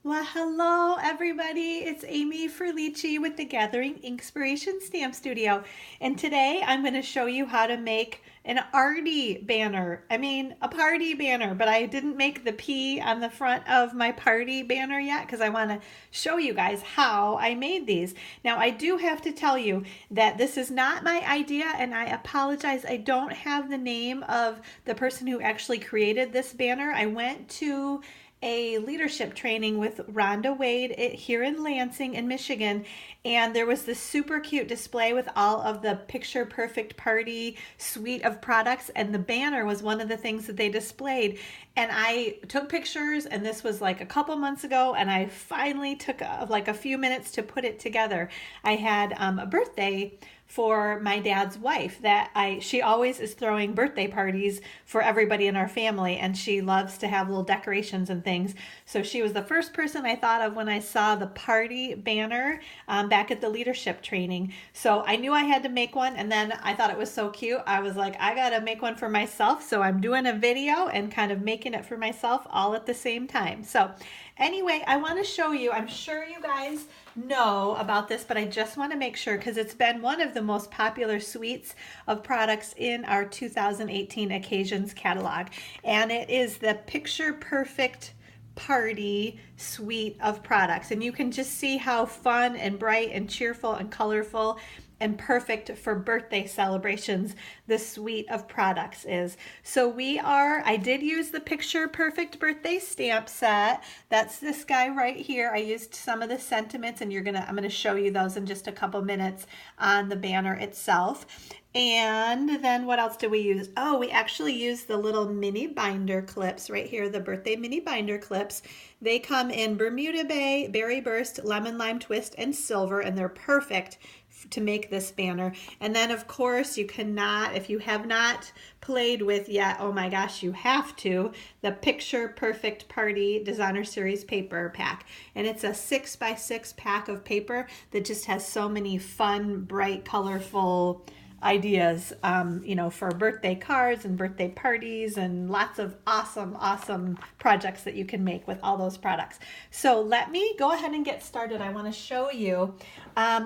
Well, hello everybody. It's Amy Frillici with the Gathering Inkspiration Stamp Studio. And today I'm going to show you how to make an arty banner. A party banner, but I didn't make the P on the front of my party banner yet because I want to show you guys how I made these. Now, I do have to tell you that this is not my idea, and I apologize. I don't have the name of the person who actually created this banner. I went to a leadership training with Rhonda Wade here in Lansing in Michigan, and there was this super cute display with all of the picture perfect party suite of products, and the banner was one of the things that they displayed. And I took pictures, and this was like a couple months ago, and I finally took like a few minutes to put it together. I had a birthday for my dad's wife that she always is throwing birthday parties for everybody in our family, and she loves to have little decorations and things. So she was the first person I thought of when I saw the party banner back at the leadership training. So I knew I had to make one, and then I thought it was so cute. I was like, I gotta make one for myself. So I'm doing a video and kind of making it for myself all at the same time. So anyway, I want to show you, I'm sure you guys know about this, but I just want to make sure because it's been one of the most popular suites of products in our 2018 occasions catalog, and it is the Picture Perfect Party suite of products. And you can just see how fun and bright and cheerful and colorful and perfect for birthday celebrations this suite of products is. So I did use the Picture Perfect birthday stamp set. That's this guy right here. I used some of the sentiments, and I'm gonna show you those in just a couple minutes on the banner itself. And then what else did we use? Oh, we actually used the little mini binder clips right here, the birthday mini binder clips. They come in Bermuda Bay, Berry Burst, Lemon Lime Twist, and Silver, and they're perfect to make this banner. And then of course you cannot, if you have not played with yet, oh my gosh, you have to, the Picture Perfect Party Designer Series paper pack. And it's a 6x6 pack of paper that just has so many fun, bright, colorful ideas, for birthday cards and birthday parties, and lots of awesome projects that you can make with all those products. So let me go ahead and get started. I want to show you,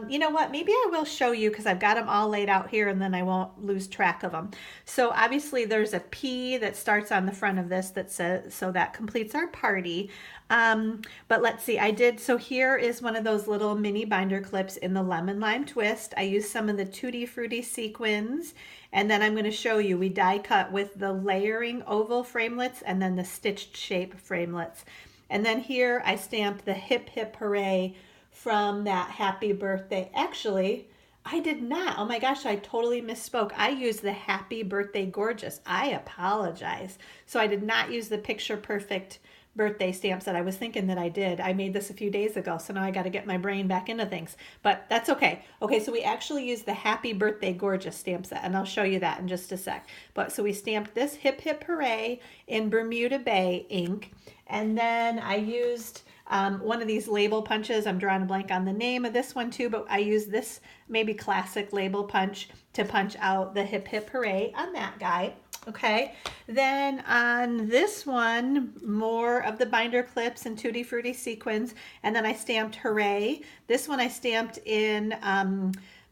you know what, maybe I will show you because I've got them all laid out here and then I won't lose track of them. So obviously there's a P that starts on the front of this that says, so that completes our party. But let's see, so here is one of those little mini binder clips in the Lemon Lime Twist. I used some of the Tutti Frutti Sequins, and then I'm going to show you, we die cut with the layering oval framelits and then the stitched shape framelits. And then here I stamped the Hip Hip Hooray from that Happy Birthday. Actually, I did not. Oh my gosh, I totally misspoke. I used the Happy Birthday Gorgeous. I apologize. So I did not use the Picture Perfect birthday stamps that I was thinking that I did. I made this a few days ago, so now I got to get my brain back into things, but that's okay. Okay, so we actually used the Happy Birthday Gorgeous stamp set, and I'll show you that in just a sec. But so we stamped this Hip Hip Hooray in Bermuda Bay ink, and then I used one of these label punches. I'm drawing a blank on the name of this one too, but I used this maybe classic label punch to punch out the Hip Hip Hooray on that guy. Okay, then on this one, more of the binder clips and Tutti Frutti Sequins, and then I stamped Hooray. This one I stamped in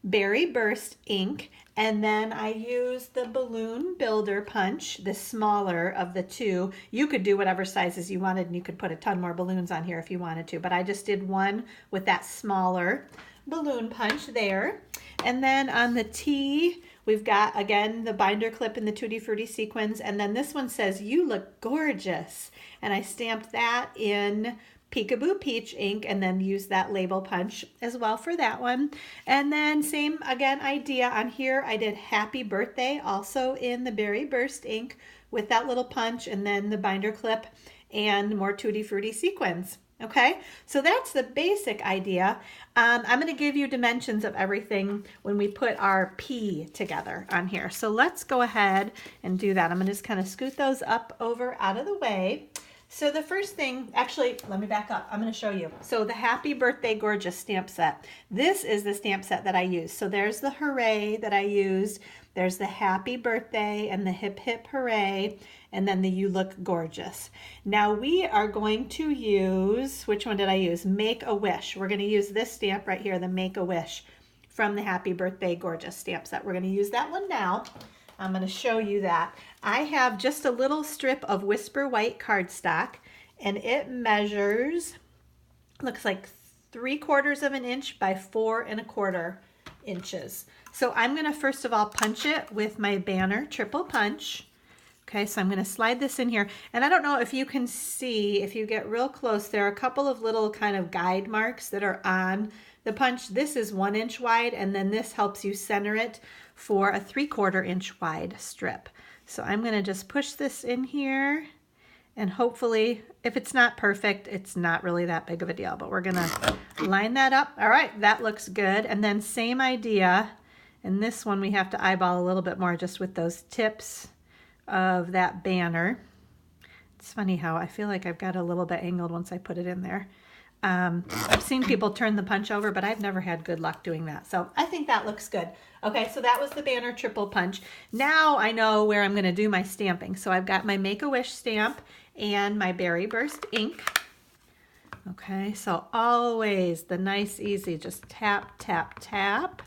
Berry Burst ink, and then I used the Balloon Builder punch, the smaller of the two. You could do whatever sizes you wanted, and you could put a ton more balloons on here if you wanted to, but I just did one with that smaller balloon punch there. And then on the T, we've got, again, the binder clip and the Tutti Frutti Sequins, and then this one says, "You look gorgeous." And I stamped that in Peekaboo Peach ink and then used that label punch as well for that one. And then same, again, idea on here. I did Happy Birthday also in the Berry Burst ink with that little punch and then the binder clip and more Tutti Frutti Sequins. Okay, so that's the basic idea. I'm going to give you dimensions of everything when we put our P together on here. So let's go ahead and do that. I'm going to just kind of scoot those up over out of the way. So the first thing, actually, let me back up. I'm going to show you. So the Happy Birthday Gorgeous stamp set. This is the stamp set that I use. So there's the Hooray that I used. There's the Happy Birthday and the Hip Hip Hooray. And then the You Look Gorgeous. Now we are going to use, which one did I use? Make a Wish. We're going to use this stamp right here, the Make a Wish from the Happy Birthday Gorgeous stamp set. We're going to use that one now. I'm going to show you that. I have just a little strip of Whisper White cardstock, and it measures, looks like 3/4 of an inch by 4 1/4 inches. So I'm going to first of all punch it with my banner triple punch. Okay, so I'm going to slide this in here. And I don't know if you can see, if you get real close, there are a couple of little kind of guide marks that are on the punch. This is 1 inch wide, and then this helps you center it for a 3/4 inch wide strip. So I'm going to just push this in here, and hopefully, if it's not perfect, it's not really that big of a deal, but we're going to line that up. All right, that looks good. And then same idea. And this one we have to eyeball a little bit more just with those tips of that banner. It's funny how I feel like I've got a little bit angled once I put it in there. I've seen people turn the punch over, but I've never had good luck doing that. So I think that looks good. Okay, so that was the banner triple punch. Now I know where I'm going to do my stamping. So I've got my Make-A-Wish stamp and my Berry Burst ink. Okay, so always the nice, easy, just tap, tap, tap.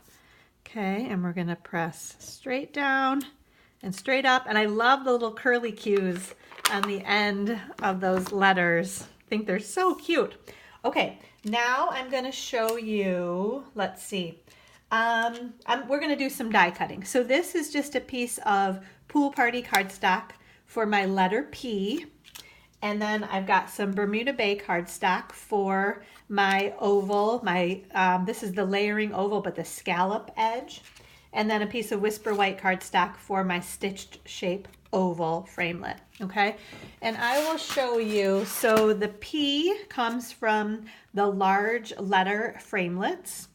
Okay, and we're going to press straight down and straight up. And I love the little curly cues on the end of those letters. I think they're so cute. Okay, now I'm going to show you, let's see, we're going to do some die cutting. So this is just a piece of Pool Party cardstock for my letter P. And then I've got some Bermuda Bay cardstock for my oval. This is the layering oval, but the scallop edge. And then a piece of Whisper White cardstock for my stitched shape oval framelit. Okay, and I will show you. So the P comes from the large letter framelits,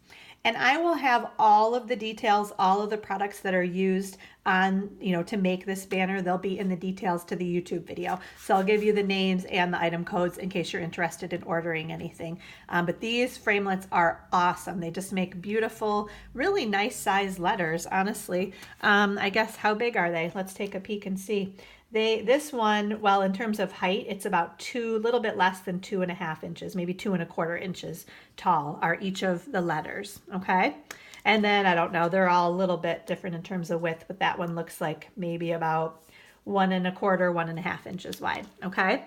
and I will have all of the details, all of the products that are used on, to make this banner. They'll be in the details to the YouTube video. So I'll give you the names and the item codes in case you're interested in ordering anything. But these framelits are awesome. They just make beautiful, really nice size letters, honestly. I guess, how big are they? Let's take a peek and see. This one, well, in terms of height, it's about a little bit less than 2.5 inches, maybe 2 1/4 inches tall are each of the letters, okay? And then, I don't know, they're all a little bit different in terms of width, but that one looks like maybe about 1 1/4, 1.5 inches wide, okay?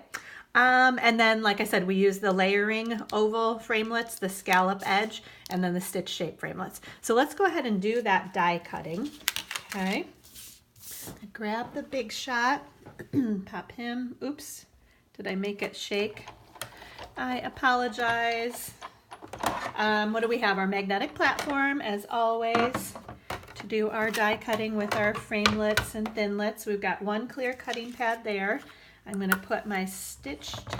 And then, like I said, we use the layering oval framelits, the scallop edge, and then the stitch shape framelits. So let's go ahead and do that die cutting, okay? Grab the Big Shot, pop him. Oops, did I make it shake? I apologize. What do we have? Our magnetic platform, as always, to do our die cutting with our framelits and thinlits. We've got one clear cutting pad there. I'm going to put my stitched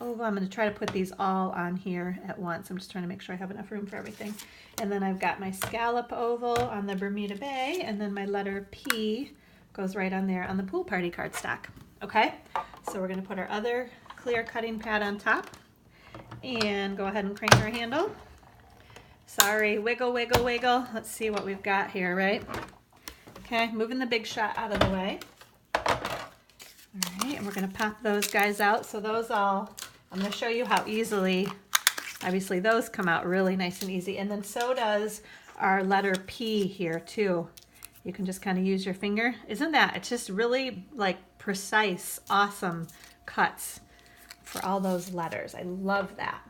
oval. I'm going to try to put these all on here at once. I'm just trying to make sure I have enough room for everything. And then I've got my scallop oval on the Bermuda Bay, and then my letter P goes right on there on the Pool Party cardstock. Okay, so we're going to put our other clear cutting pad on top and go ahead and crank our handle. Sorry, wiggle, wiggle, wiggle. Let's see what we've got here, right? Okay, moving the Big Shot out of the way. All right, and we're going to pop those guys out. So those all, I'm going to show you how easily, obviously those come out really nice and easy. And then so does our letter P here too. You can just kind of use your finger. Isn't that, it's just really like precise, awesome cuts for all those letters. I love that.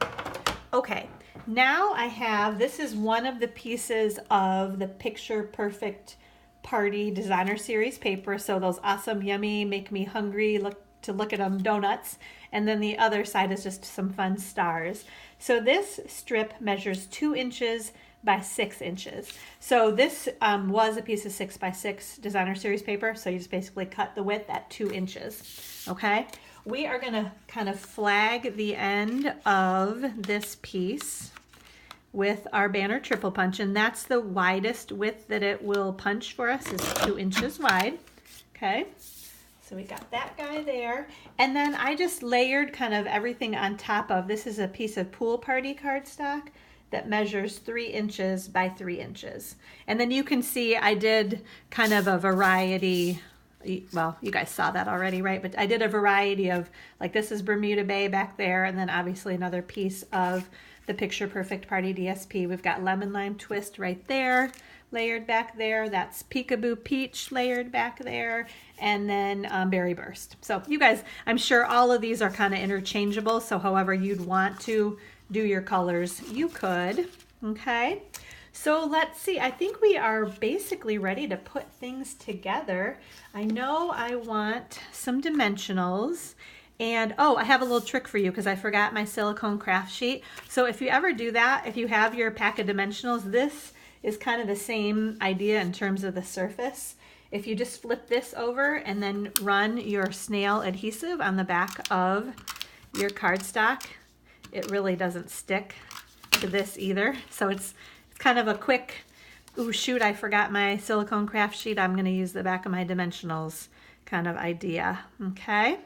Okay, now I have, this is one of the pieces of the Picture Perfect Party Designer Series paper. So those awesome, yummy, make me hungry, look at them donuts. And then the other side is just some fun stars. So this strip measures 2 inches by 6 inches. So this was a piece of 6 by 6 Designer Series paper. So you just basically cut the width at 2 inches. Okay. We are going to kind of flag the end of this piece with our banner triple punch, and that's the widest width that it will punch for us, is 2 inches wide. Okay, So we got that guy there. And then I just layered kind of everything on top of, this is a piece of pool party cardstock that measures 3 inches by 3 inches. And then you can see I did kind of a variety, well, you guys saw that already, right? But I did a variety of, like this is Bermuda Bay back there, and then obviously another piece of the Picture Perfect Party DSP. We've got Lemon Lime Twist right there, layered back there. That's Peekaboo Peach layered back there, and then Berry Burst. So you guys, I'm sure all of these are kind of interchangeable, so however you'd want to do your colors, you could. Okay, so let's see. I think we are basically ready to put things together. I know I want some dimensionals. And oh, I have a little trick for you because I forgot my silicone craft sheet. So if you ever do that, if you have your pack of dimensionals, this is kind of the same idea in terms of the surface. If you just flip this over and then run your snail adhesive on the back of your cardstock, it really doesn't stick to this either. So it's kind of a quick, ooh, shoot, I forgot my silicone craft sheet. I'm going to use the back of my dimensionals kind of idea. Okay.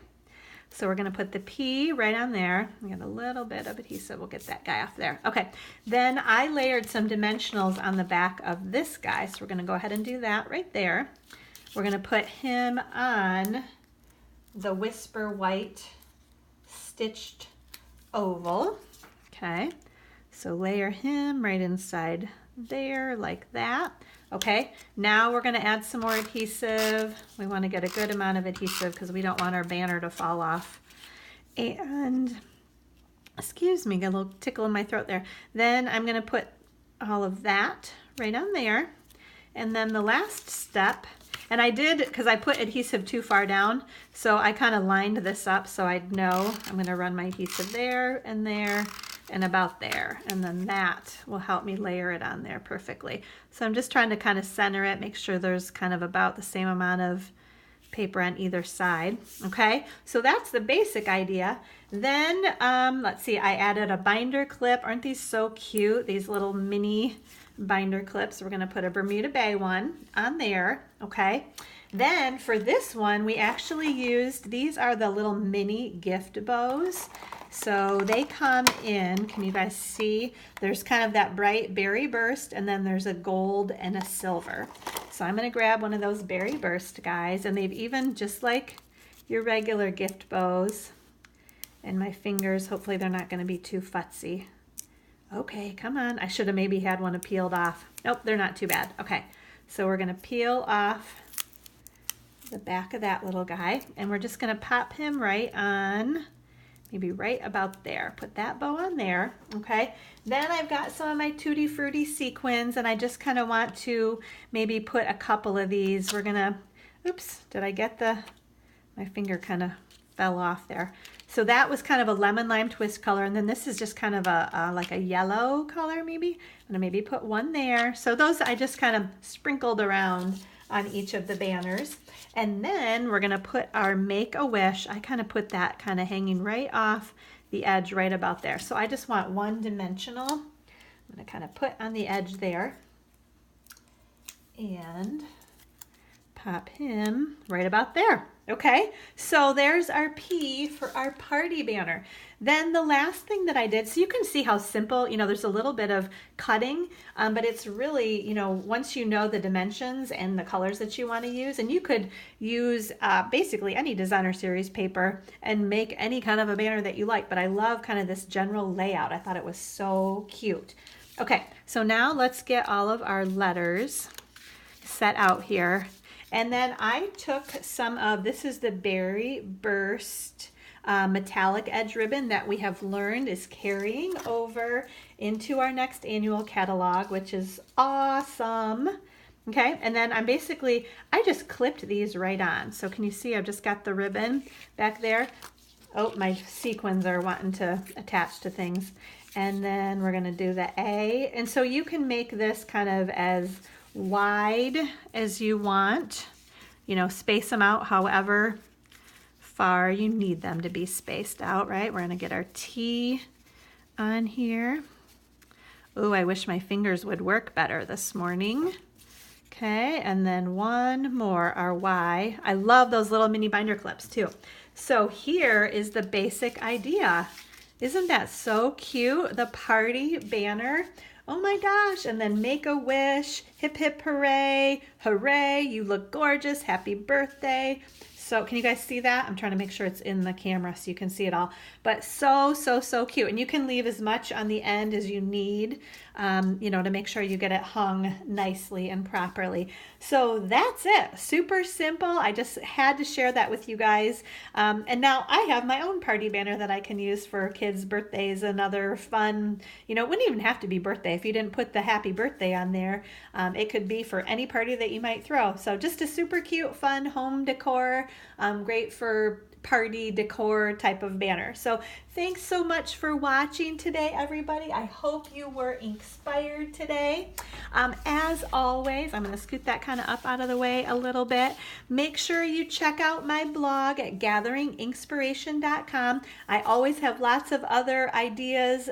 So we're going to put the P right on there. We got a little bit of adhesive. We'll get that guy off there. Okay. Then I layered some dimensionals on the back of this guy. So we're going to go ahead and do that right there. We're going to put him on the Whisper White stitched oval. Okay. So layer him right inside there like that. Okay, now we're going to add some more adhesive. We want to get a good amount of adhesive because we don't want our banner to fall off. And, excuse me, got a little tickle in my throat there. Then I'm going to put all of that right on there. And then the last step, and I did, because I put adhesive too far down, so I kind of lined this up so I'd know I'm going to run my adhesive there and about there, and then that will help me layer it on there perfectly. So I'm just trying to kind of center it, make sure there's kind of about the same amount of paper on either side. Okay, so that's the basic idea. Then let's see, I added a binder clip. Aren't these so cute, these little mini binder clips? We're going to put a Bermuda Bay one on there. Okay, then for this one we actually used, these are the little mini gift bows. So they come in, can you guys see? There's kind of that bright berry burst, and then there's a gold and a silver. So I'm going to grab one of those berry burst guys, and they've even, just like your regular gift bows, and my fingers, hopefully they're not going to be too futzy. Okay, come on. I should have maybe had one peeled off. Nope, they're not too bad. Okay, so we're going to peel off the back of that little guy, and we're just going to pop him right on, maybe right about there. Put that bow on there, okay? Then I've got some of my Tutti Frutti sequins, and I just kind of want to maybe put a couple of these. We're gonna, oops, did I get my finger kind of fell off there. So that was kind of a lemon lime twist color, and then this is just kind of like a yellow color maybe. I'm gonna maybe put one there. So those I just kind of sprinkled around on each of the banners. And then we're gonna put our Make-A-Wish. I kind of put that kind of hanging right off the edge right about there. So I just want one dimensional. I'm gonna kind of put on the edge there and pop him right about there. Okay, so there's our P for our party banner. Then the last thing that I did, so you can see how simple, you know, there's a little bit of cutting, but it's really, you know, once you know the dimensions and the colors that you want to use, and you could use basically any designer series paper and make any kind of a banner that you like, but I love kind of this general layout. I thought it was so cute. Okay, so now let's get all of our letters set out here. And then I took some of, this is the Berry Burst metallic edge ribbon that we have learned is carrying over into our next annual catalog, which is awesome. Okay, and then I'm basically, I just clipped these right on. So can you see I've just got the ribbon back there. Oh, my sequins are wanting to attach to things. And then we're gonna do the A. And so you can make this kind of as wide as you want, you know, space them out however far you need them to be spaced out, right? We're gonna get our T on here. Oh, I wish my fingers would work better this morning. Okay, and then one more, our Y. I love those little mini binder clips too. So here is the basic idea. Isn't that so cute? The party banner. Oh my gosh, and then make a wish, hip hip hooray, hooray, you look gorgeous, happy birthday. So can you guys see that? I'm trying to make sure it's in the camera so you can see it all. But so, so, so cute. And you can leave as much on the end as you need, you know, to make sure you get it hung nicely and properly. So that's it. Super simple. I just had to share that with you guys. And now I have my own party banner that I can use for kids' birthdays and other fun, you know, it wouldn't even have to be birthday. If you didn't put the happy birthday on there, it could be for any party that you might throw. So just a super cute, fun home decor. Great for party decor type of banner. So thanks so much for watching today, everybody. I hope you were inspired today. As always, I'm going to scoot that kind of up out of the way a little bit. Make sure you check out my blog at gatheringinkspiration.com. I always have lots of other ideas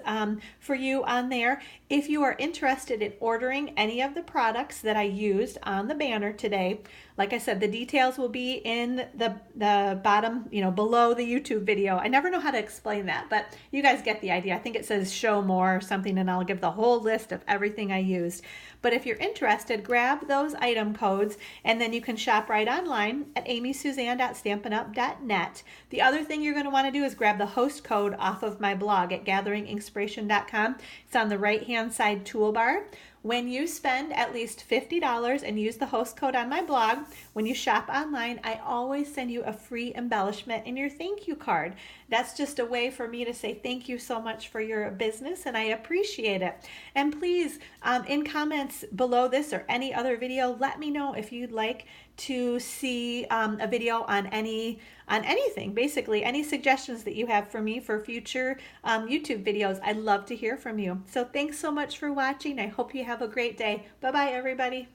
for you on there. If you are interested in ordering any of the products that I used on the banner today, like I said, the details will be in the bottom, you know, below the YouTube video. I never know how to explain that, but you guys get the idea. I think it says show more or something, and I'll give the whole list of everything I used. But if you're interested, grab those item codes, and then you can shop right online at amysuzanne.stampinup.net. The other thing you're going to want to do is grab the host code off of my blog at gatheringinkspiration.com. It's on the right-hand side toolbar. When you spend at least $50 and use the host code on my blog, when you shop online, I always send you a free embellishment in your thank you card. That's just a way for me to say thank you so much for your business, and I appreciate it. And please, in comments below this or any other video, let me know if you'd like to see a video on anything, basically any suggestions that you have for me for future YouTube videos. I'd love to hear from you. So thanks so much for watching. I hope you have a great day. Bye-bye, everybody.